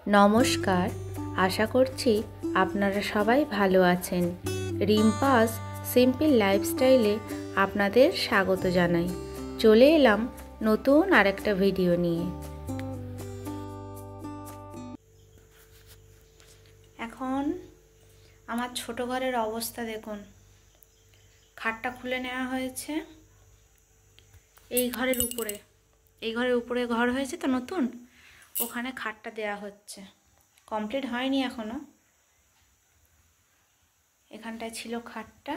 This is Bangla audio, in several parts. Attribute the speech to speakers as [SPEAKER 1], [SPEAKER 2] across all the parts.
[SPEAKER 1] নমস্কার, আশা করছি আপনারা সবাই ভালো আছেন। রিম্পাস সিম্পল লাইফস্টাইলে আপনাদের স্বাগত জানাই। চলে এলাম নতুন আরেকটা ভিডিও নিয়ে। এখন আমার ছোট ঘরের অবস্থা দেখুন। খাটটা খুলে নেওয়া হয়েছে এই ঘরের উপরে ঘর হয়েছে তো নতুন, ওখানে খাটটা দেয়া হচ্ছে। কমপ্লিট হয়নি এখনো। এখানটায় ছিল খাটটা,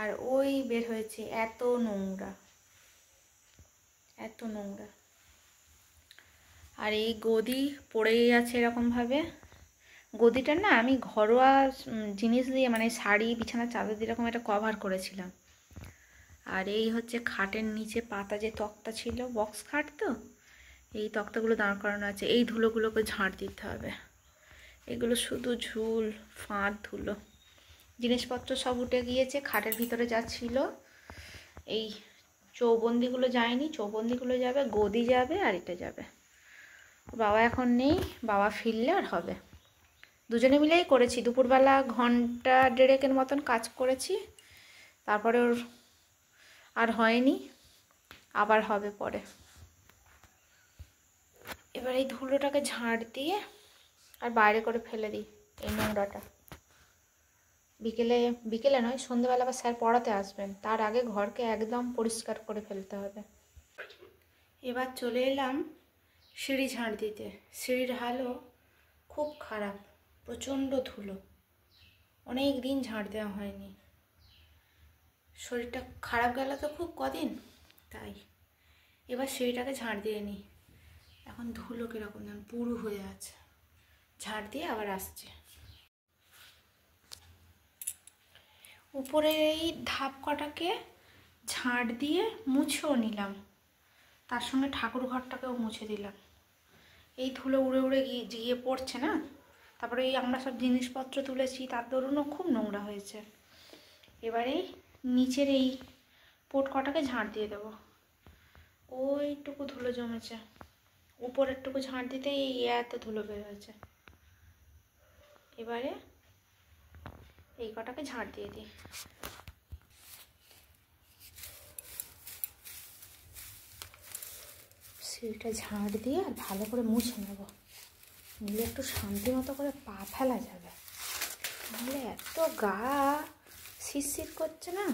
[SPEAKER 1] আর ওই বের হয়েছে এত নোংরা। আর এই গদি পড়েই আছে এরকমভাবে। গদিটা না আমি ঘরোয়া জিনিস দিয়ে, মানে শাড়ি, বিছানার চাদর দিয়ে এরকম একটা কভার করেছিলাম। আর এই হচ্ছে খাটের নিচে পাতা যে তক্তা ছিল, বক্স খাট তো, এই তক্তাগুলো দাঁড় করানো আছে। এই ধুলোগুলোকে ঝাঁট দিতে হবে। এগুলো শুধু ঝুল, ফাঁদ, ধুলো। জিনিসপত্র সব উঠে গিয়েছে। খাটের ভিতরে যা ছিল, এই চৌবন্দিগুলো যায়নি, চৌবন্দিগুলো যাবে, গদি যাবে, আর এটা যাবে। বাবা এখন নেই, বাবা ফিরলে আর হবে। দুজনে মিলেই করেছি। দুপুরবেলা ঘন্টা দেড়েকের মতন কাজ করেছি, তারপরে ওর আর হয়নি, আবার হবে পরে। এবার এই ধুলোটাকে ঝাড় দিয়ে আর বাইরে করে ফেলে দিই এই নোংরাটা। বিকেলে নয়, সন্ধ্যেবেলা বা স্যার পড়াতে আসবেন, তার আগে ঘরকে একদম পরিষ্কার করে ফেলতে হবে। এবার চলে এলাম সিঁড়ি ঝাড় দিতে। সিঁড়ির হালও খুব খারাপ, প্রচণ্ড ধুলো। অনেক দিন ঝাড় দেওয়া হয়নি। শরীরটা খারাপ গেল তো খুব কদিন, তাই এবার সিঁড়িটাকে ঝাড় দিয়ে নিই। এখন ধুলো কীরকম যেন পুরু হয়ে আছে। ঝাড় দিয়ে আবার আসছে। উপরের এই ধাপ কটাকে ঝাড় দিয়ে মুছেও নিলাম, তার সঙ্গে ঠাকুর ঘরটাকেও মুছে দিলাম। এই ধুলো উড়ে উড়ে গিয়ে পড়ছে না। তারপরে এই আমরা সব জিনিসপত্র তুলেছি, তার দরুনও খুব নোংরা হয়েছে। এবারে নিচের এই পোট কটাকে ঝাড় দিয়ে দেবো। ওইটুকু ধুলো জমেছে, উপরেরটুকু ঝাড় দিতে এই এত ধুলো বের হয়েছে। এবারে এই কটাকে ঝাড় দিয়ে দিই। সিঁড়িটা ঝাড় দিয়ে আর ভালো করে মুছে নেব, নিলে একটু শান্তি মতো করে পা ফেলা যাবে। নাহলে এত গা শিরশির করছে না,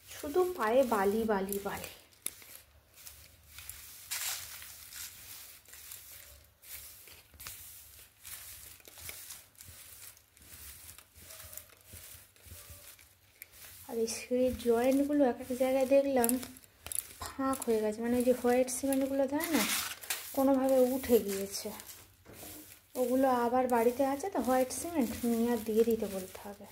[SPEAKER 1] শুধু পায়ে বালি বালি বালি। আর এই সিঁড়ির জয়েন্টগুলো এক এক জায়গায় দেখলাম ফাঁক হয়ে গেছে, মানে ওই যে হোয়াইট সিমেন্টগুলো দেয় না, কোনোভাবে উঠে গিয়েছে। ওগুলো আবার বাড়িতে আছে তো হোয়াইট সিমেন্ট, নিয়ে আর দিয়ে দিতে বলতে হবে।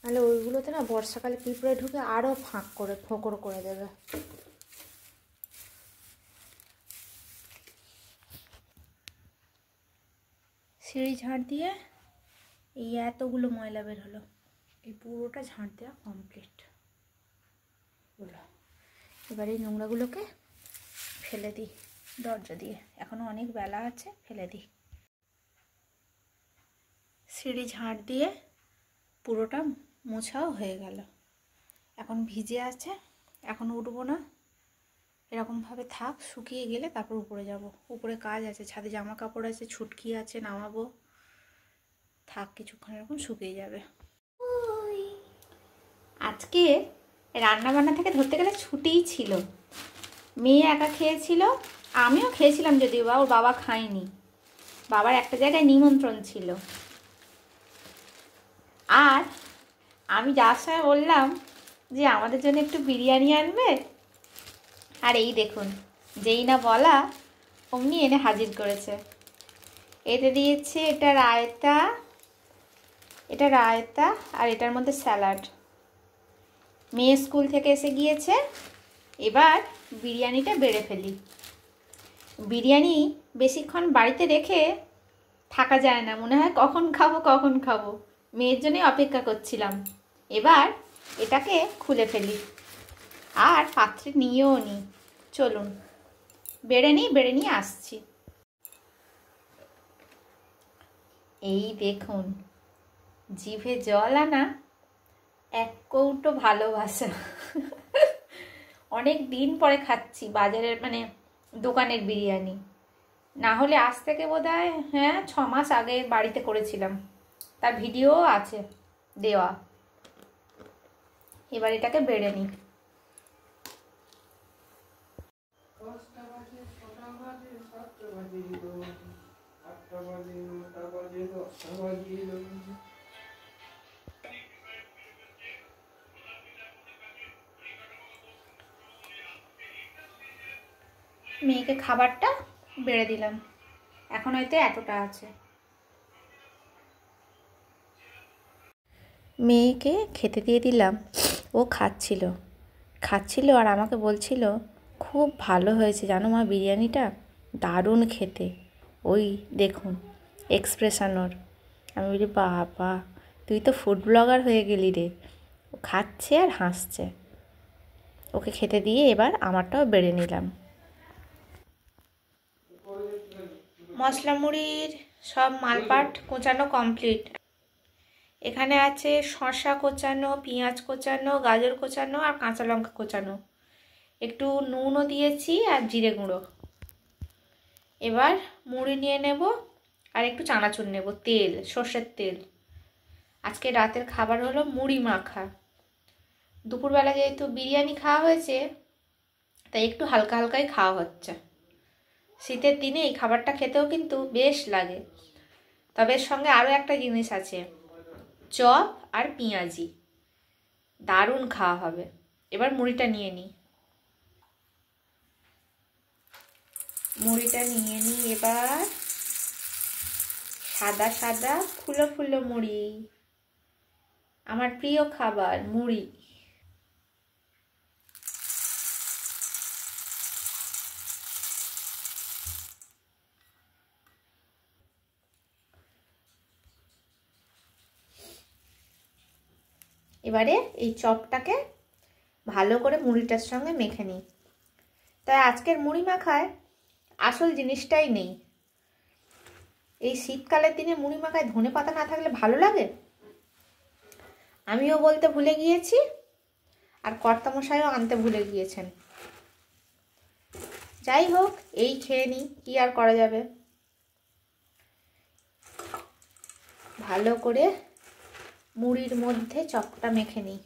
[SPEAKER 1] নাহলে ওইগুলোতে না বর্ষাকালে পিঁপড়ে ঢুকে আরও ফাঁক করে ফোঁকর করে দেবে। সিঁড়ি ঝাড় দিয়ে এই এতগুলো ময়লা বের হলো। এই পুরোটা ঝাড় দেওয়া কমপ্লিট হলো। এবার এই নোংরাগুলোকে ফেলে দিই দরজা দিয়ে। এখনও অনেক বেলা আছে, ফেলে দিই। সিঁড়ি ঝাড় দিয়ে পুরোটা মোছাও হয়ে গেল। এখন ভিজে আছে, এখন উঠবো না, এরকমভাবে থাক। শুকিয়ে গেলে তারপর উপরে যাব। উপরে কাজ আছে, ছাদে জামা কাপড় আছে, ছুটকি আছে, নামাবো। থাক কিছুক্ষণ, এরকম শুকিয়ে যাবে। আজকে রান্নাবান্না থেকে ধরতে গেলে ছুটিই ছিল। মেয়ে একা খেয়েছিল, আমিও খেয়েছিলাম যদিও বা ওর বাবা খায়নি। বাবার একটা জায়গায় নিমন্ত্রণ ছিল। আর আমি যার সময় বললাম যে আমাদের জন্য একটু বিরিয়ানি আনবে, আর এই দেখুন, যেই না বলা অমনি এনে হাজির করেছে। এতে দিয়েছে এটা রায়তা, আর এটার মধ্যে স্যালাড। মেয়ে স্কুল থেকে এসে গিয়েছে, এবার বিরিয়ানিটা বেড়ে ফেলি। বিরিয়ানি বেশিক্ষণ বাড়িতে রেখে থাকা যায় না, মনে হয় কখন খাবো। মেয়ের জন্যই অপেক্ষা করছিলাম। এবার এটাকে খুলে ফেলি আর পাত্রে নিয়েও নিই। চলুন বেড়ে নিয়ে আসছি। এই দেখুন, জিভে জল আনা এক কৌটো ভালোবাসা। অনেক দিন পরে খাচ্ছি বাজারের মানে দোকানের বিরিয়ানি। না হলে আজ থেকে বোধহয় 6 মাস আগে বাড়িতে করেছিলাম, তার ভিডিও আছে দেওয়া। এবার এটাকে বেড়ে নিই। মেয়েকে খাবারটা বেড়ে দিলাম, এখন হয়তো এতটা আছে। মেয়েকে খেতে দিয়ে দিলাম, ও খাচ্ছিল আর আমাকে বলছিল খুব ভালো হয়েছে জানো মা, বিরিয়ানিটা দারুণ খেতে। ওই দেখুন এক্সপ্রেশন ওর। আমি বলি বাবা, তুই তো ফুড ব্লগার হয়ে গেলি রে। ও খাচ্ছে আর হাসছে। ওকে খেতে দিয়ে এবার আমারটাও বেড়ে নিলাম। মশলা মুড়ির সব মালপাট কোচানো কমপ্লিট। এখানে আছে শসা কোচানো, পেঁয়াজ কোচানো, গাজর কোচানো আর কাঁচা লঙ্কা কোচানো। একটু নুনও দিয়েছি আর জিরে গুঁড়ো। এবার মুড়ি নিয়ে নেব আর একটু চানাচুর নেব, তেল, সর্ষের তেল। আজকে রাতের খাবার হলো মুড়ি মাখা। দুপুরবেলা যেহেতু বিরিয়ানি খাওয়া হয়েছে তাই একটু হালকা হালকাই খাওয়া হচ্ছে। শীতের দিনে এই খাবারটা খেতেও কিন্তু বেশ লাগে। তবে এর সঙ্গে আরও একটা জিনিস আছে, চপ আর পেঁয়াজি, দারুণ খাওয়া হবে। এবার মুড়িটা নিয়ে নিই। এবার সাদা সাদা ফুলো ফুলো মুড়ি, আমার প্রিয় খাবার মুড়ি। এবারে এই চপটাকে ভালো করে মুড়িটার সঙ্গে মেখে নিই। তাই আজকের মুড়ি মাখায় আসল জিনিসটাই নেই। এই শীতকালের দিনে মুড়ি মাখায় ধনেপাতা না থাকলে ভালো লাগে? আমিও বলতে ভুলে গিয়েছি আর কর্তামশাইও আনতে ভুলে গিয়েছেন। যাই হোক, এই খেয়ে নিই, কি আর করা যাবে। ভালো করে মুড়ির মধ্যে চপটা মেখে নিই,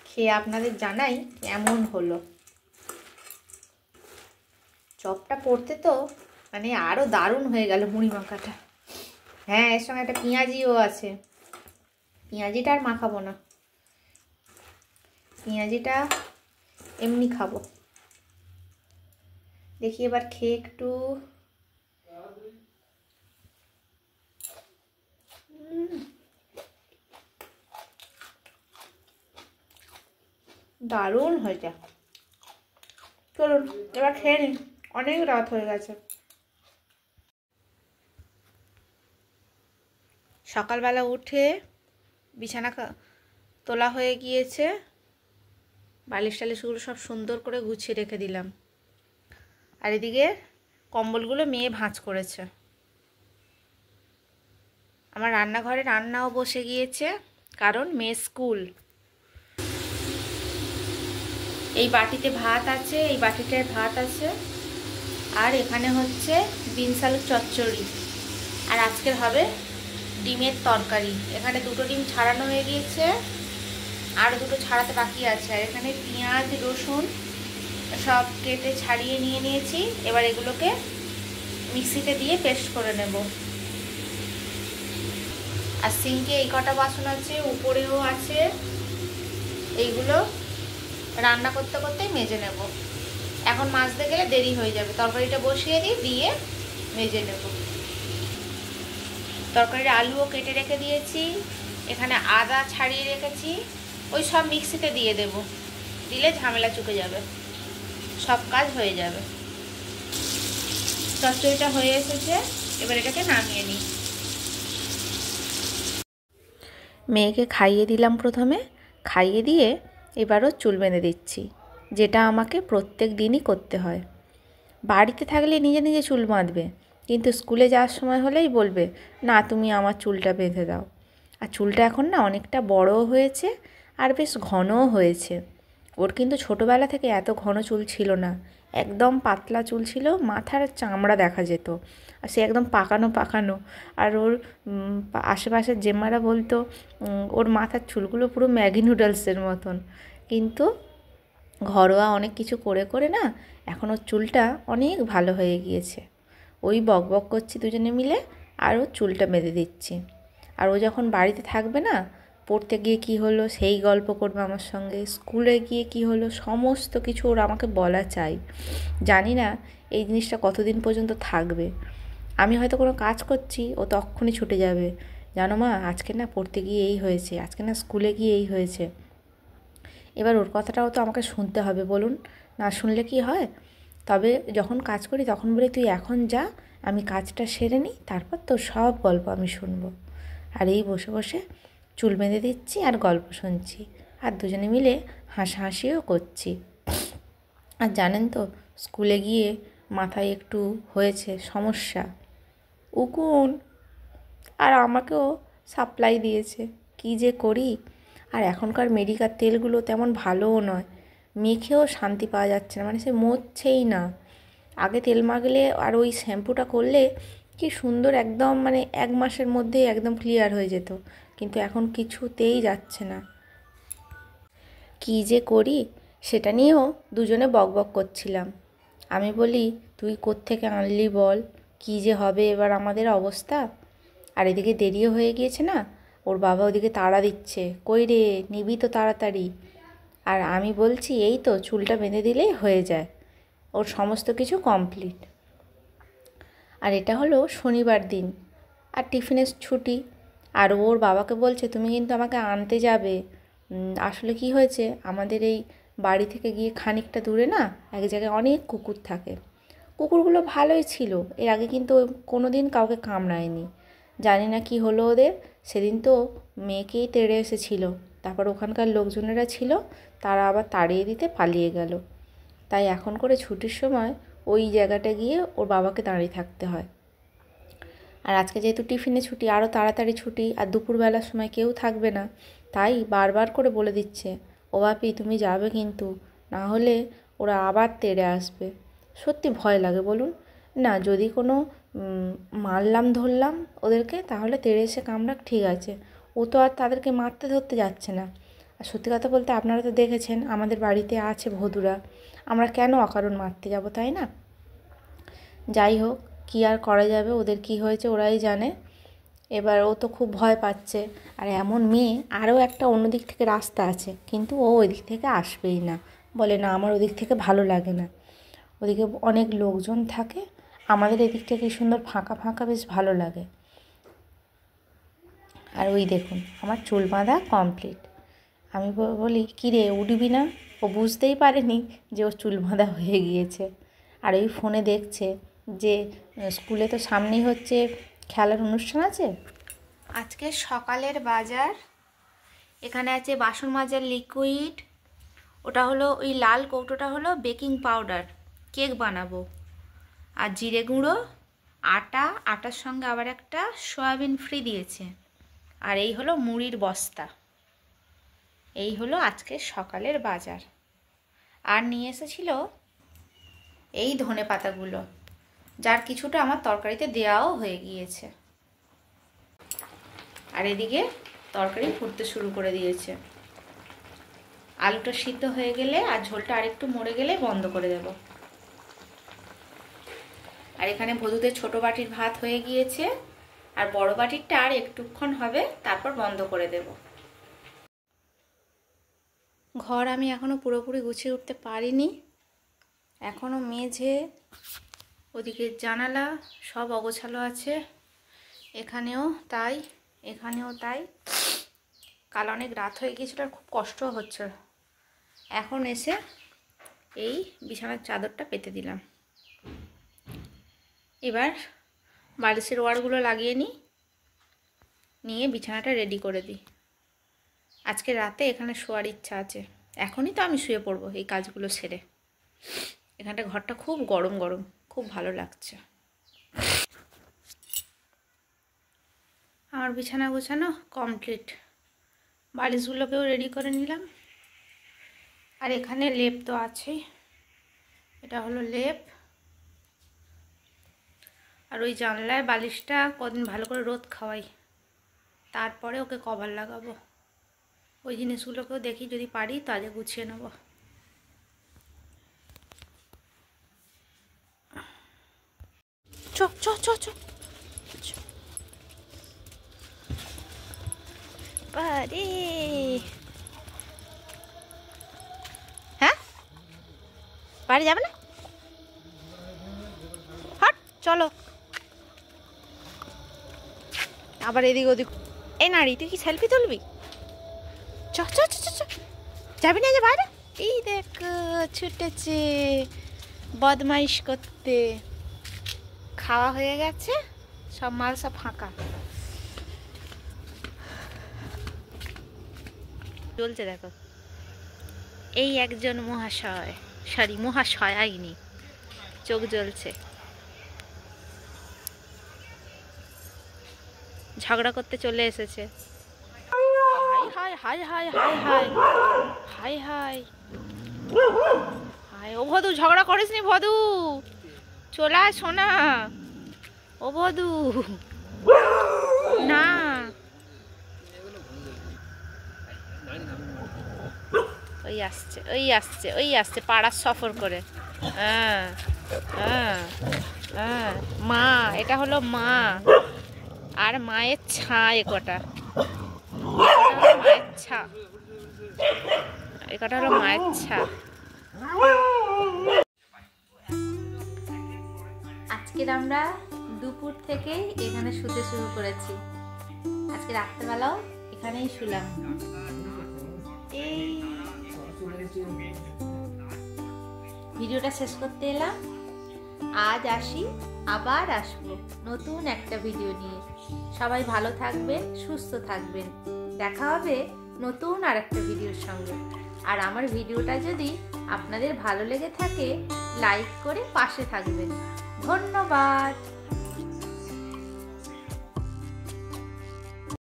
[SPEAKER 1] খেয়ে আপনাদের জানাই কেমন হলো। চপটা পড়তে তো মানে আরও দারুণ হয়ে গেল মুড়ি মাখাটা। হ্যাঁ, এর সঙ্গে একটা পেঁয়াজিও আছে। পেঁয়াজিটা আর মাখাবো না, পেঁয়াজিটা এমনি খাবো। দেখি এবার খেয়ে একটু। দারুণ হয়েছে। চলুন এবার খেয়ে নিন, অনেক রাত হয়ে গেছে। সকালবেলা উঠে বিছানা তোলা হয়ে গিয়েছে, বালিশ টালিশগুলো সব সুন্দর করে গুছিয়ে রেখে দিলাম। আর এদিকে কম্বলগুলো মেয়ে ভাঁজ করেছে। আমার রান্নাঘরে রান্নাও বসে গিয়েছে, কারণ মেয়ে স্কুল। এই বাটিতে ভাত আছে, এই বাটিটায় ভাত আছে, আর এখানে হচ্ছে বিনস আলুর চচ্চড়ি। আর আজকের হবে ডিমের তরকারি। এখানে 2টো ডিম ছাড়ানো হয়ে গিয়েছে, আর 2টো ছাড়াতে বাকি আছে। আর এখানে পেঁয়াজ রসুন সব কেটে ছাড়িয়ে নিয়ে নিয়েছি। এবার এগুলোকে মিক্সিতে দিয়ে পেস্ট করে নেব। আর সিঙ্কে এই কটা বাসন আছে, উপরেও আছে, এইগুলো রান্না করতে করতেই মেজে নেব। এখন মাজতে গেলে দেরি হয়ে যাবে। তরকারিটা বসিয়ে দিই, দিয়ে মেজে নেব। তরকারির আলুও কেটে রেখে দিয়েছি, এখানে আদা ছাড়িয়ে রেখেছি, ওই সব মিক্সিতে দিয়ে দেব। দিলে ঝামেলা চুকে যাবে, সব কাজ হয়ে যাবে। চচ্চড়িটা হয়ে এসেছে, এবার এটাকে নামিয়ে নিই। মেয়েকে খাইয়ে দিলাম প্রথমে, খাইয়ে দিয়ে এবারও চুল বেঁধে দিচ্ছি, যেটা আমাকে প্রত্যেক দিনই করতে হয়। বাড়িতে থাকলে নিজে নিজে চুল বাঁধবে, কিন্তু স্কুলে যাওয়ার সময় হলেই বলবে, না তুমি আমার চুলটা বেঁধে দাও। আর চুলটা এখন না অনেকটা বড়ও হয়েছে আর বেশ ঘনও হয়েছে। ওর কিন্তু ছোটোবেলা থেকে এত ঘন চুল ছিল না, একদম পাতলা চুল ছিল, মাথার চামড়া দেখা যেত, আর সে একদম পাকানো পাকানো। আর ওর আশেপাশের জেম্মারা বলতো ওর মাথার চুলগুলো পুরো ম্যাগি নুডলসের মতন। কিন্তু ঘরোয়া অনেক কিছু করে করে না এখন ওর চুলটা অনেক ভালো হয়ে গিয়েছে। ওই বক বক করছি দুজনে মিলে, আর ও চুলটা বেঁধে দিচ্ছি। আর ও যখন বাড়িতে থাকবে না, পড়তে গিয়ে কি হলো সেই গল্প করবে আমার সঙ্গে, স্কুলে গিয়ে কি হলো সমস্ত কিছু ওর আমাকে বলা চাই। জানি না এই জিনিসটা কতদিন পর্যন্ত থাকবে। আমি হয়তো কোনো কাজ করছি, ও তখনই ছুটে যাবে, জানো মা আজকে না পড়তে গিয়ে এই হয়েছে, আজকে না স্কুলে গিয়ে এই হয়েছে। এবার ওর কথাটাও তো আমাকে শুনতে হবে, বলুন, না শুনলে কি হয়? তবে যখন কাজ করি তখন বলি, তুই এখন যা, আমি কাজটা সেরে নিই, তারপর তোর সব গল্প আমি শুনবো। আর এই বসে বসে চুল বেঁধে দিচ্ছি আর গল্প শুনছি, আর দুজনে মিলে হাসাহাসিও করছি। আর জানেন তো, স্কুলে গিয়ে মাথায় একটু হয়েছে সমস্যা, উকুন, আর আমাকেও সাপ্লাই দিয়েছে। কী যে করি! আর এখনকার মেডিকার তেলগুলো তেমন ভালোও নয়, মেখেও শান্তি পাওয়া যাচ্ছে না, মানে সে মরছেই না। আগে তেল মাখলে আর ওই শ্যাম্পুটা করলে কি সুন্দর একদম, মানে 1 মাসের মধ্যেই একদম ক্লিয়ার হয়ে যেত, কিন্তু এখন কিছুতেই যাচ্ছে না। কী যে করি সেটা নিয়েও দুজনে বকবক করছিলাম। আমি বলি, তুই কোত্থেকে আনলি বল, কী যে হবে এবার আমাদের অবস্থা। আর এদিকে দেরিও হয়ে গিয়েছে না, ওর বাবা ওদিকে তাড়া দিচ্ছে, কই রে নিবি তো তাড়াতাড়ি। আর আমি বলছি এই তো চুলটা বেঁধে দিলেই হয়ে যায়, ওর সমস্ত কিছু কমপ্লিট। আর এটা হলো শনিবার দিন, আর টিফিনের ছুটি। আর ওর বাবাকে বলছে, তুমি কিন্তু আমাকে আনতে যাবে। আসলে কি হয়েছে, আমাদের এই বাড়ি থেকে গিয়ে খানিকটা দূরে না এক জায়গায় অনেক কুকুর থাকে। কুকুরগুলো ভালোই ছিল, এর আগে কিন্তু কোনো দিন কাউকে কামড়ায়নি। জানি না কি হলো ওদের, সেদিন তো মেয়েকেই তেড়ে এসেছিল, তারপর ওখানকার লোকজনেরা ছিল, তারা আবার তাড়িয়ে দিতে পালিয়ে গেল। তাই এখন করে ছুটির সময় ওই জায়গাটা গিয়ে ওর বাবাকে দাঁড়িয়ে থাকতে হয়। আর আজকে যেহেতু টিফিনে ছুটি, আরও তাড়াতাড়ি ছুটি, আর দুপুরবেলার সময় কেউ থাকবে না, তাই বারবার করে বলে দিচ্ছে, ও বাপি তুমি যাবে কিন্তু, না হলে ওরা আবার তেড়ে আসবে। সত্যি ভয় লাগে বলুন, না যদি কোনো মারলাম ধরলাম ওদেরকে, তাহলে তেড়ে এসে কামড়াক ঠিক আছে, ও তো আর তাদেরকে মারতে ধরতে যাচ্ছে না। আর সত্যি কথা বলতে আপনারা তো দেখেছেন আমাদের বাড়িতে আছে ভদুরা, আমরা কেন অকারণ মারতে যাব, তাই না? যাই হোক, কী আর করা যাবে, ওদের কি হয়েছে ওরাই জানে। এবার ও তো খুব ভয় পাচ্ছে, আর এমন মেয়ে, আরও একটা অন্য দিক থেকে রাস্তা আছে, কিন্তু ও ওই দিক থেকে আসবেই না, বলে না আমার ওদিক থেকে ভালো লাগে না, ওদিকে অনেক লোকজন থাকে, আমাদের এদিকটা কি সুন্দর ফাঁকা ফাঁকা, বেশ ভালো লাগে। আর ওই দেখুন আমার চুল বাঁধা কমপ্লিট। আমি বলি, কী রে উঠবি না? ও বুঝতেই পারেনি যে ওর চুল বাঁধা হয়ে গিয়েছে। আর ওই ফোনে দেখছে যে স্কুলে তো সামনেই হচ্ছে খেলার অনুষ্ঠান আছে। আজকে সকালের বাজার, এখানে আছে বাসন মাজার লিকুইড, ওটা হলো ওই লাল কৌটোটা হলো বেকিং পাউডার, কেক বানাবো, আর জিরে গুঁড়ো, আটার সঙ্গে আবার একটা সয়াবিন ফ্রি দিয়েছে, আর এই হলো মুড়ির বস্তা। এই হলো আজকে সকালের বাজার। আর নিয়ে এসেছিল এই ধনে পাতাগুলো, যার কিছুটা আমার তরকারিতে দেওয়াও হয়ে গিয়েছে। আর এদিকে তরকারি ফুটতে শুরু করে দিয়েছে, আলুটা সিদ্ধ হয়ে গেলে আর ঝোলটা আরেকটু মরে গেলে বন্ধ করে দেব। আর এখানে ভদুদের ছোট বাটির ভাত হয়ে গিয়েছে, আর বড় বাটিরটা আর একটুক্ষণ হবে, তারপর বন্ধ করে দেব। ঘর আমি এখনো পুরোপুরি গুছিয়ে উঠতে পারিনি, এখনো মেঝে, ওদিকে জানালা সব অগোছালো আছে, এখানেও তাই, এখানেও তাই। কাল অনেক রাত হয়ে গিয়েছিল আর খুব কষ্টও হচ্ছে। এখন এসে এই বিছানার চাদরটা পেতে দিলাম। এবার বালিশের ওয়ারগুলো লাগিয়ে নিয়ে বিছানাটা রেডি করে দিই। আজকে রাতে এখানে শোয়ার ইচ্ছা আছে, এখনই তো আমি শুয়ে পড়বো এই কাজগুলো সেরে। এখানটা ঘরটা খুব গরম গরম, খুব ভালো লাগছে। আমার বিছানা গোছানো কমপ্লিট, বালিশগুলোকেও রেডি করে নিলাম। আর এখানে লেপ তো আছেই, এটা হলো লেপ। আর ওই জানলায় বালিশটা কদিন ভালো করে রোদ খাওয়াই, তারপরে ওকে কভার লাগাবো। ওই জিনিসগুলোকেও দেখি যদি পারি তাজে গুছিয়ে নেব। চ চ চ চ বাড়ি। হ্যাঁ, বাড়ি যাবে না? হাট, চলো। আবার এদিক ওদিক। এই নারী, তুই কি সেলফি তুলবি? চ চ চ চ, যাবি না যে বাইরে? এই দেখ ছুটেছে বদমাইশ করতে। খাওয়া হয়ে গেছে, সব মাল সব ফাঁকা চলছে। দেখো এই একজন মহাশয়, সরি মহাশয় আইনি, চোখ জ্বলছে। ঝগড়া করতে চলে এসেছে। Hi hi hi hi hi hi hi hi. ও ভদু, ঝগড়া করিস নি ভদু, চলে আয় সোনা। ও ভদু না, ওই আসছে ওই আসছে ওই আসছে পাড়ার সফর করে। হ্যাঁ হ্যাঁ হ্যাঁ, মা, এটা হলো মা। আর মায়ের ছা, একটা মায়ের ছা, একটা হলো মায়ের ছা। আজকের আমরা দুপুর থেকেই এখানে শুতে শুরু করেছি। আজকে রাত্রেবেলাও এখানেই শুলাম। এই ভিডিওটা শেষ করতে এলাম। আজ আসি, আবার আসবো নতুন একটা ভিডিও নিয়ে। সবাই ভালো থাকবেন, সুস্থ থাকবেন। দেখা হবে নতুন আর একটা ভিডিওর সঙ্গে। আর আমার ভিডিওটা যদি আপনাদের ভালো লেগে থাকে, লাইক করে পাশে থাকবেন। ধন্যবাদ।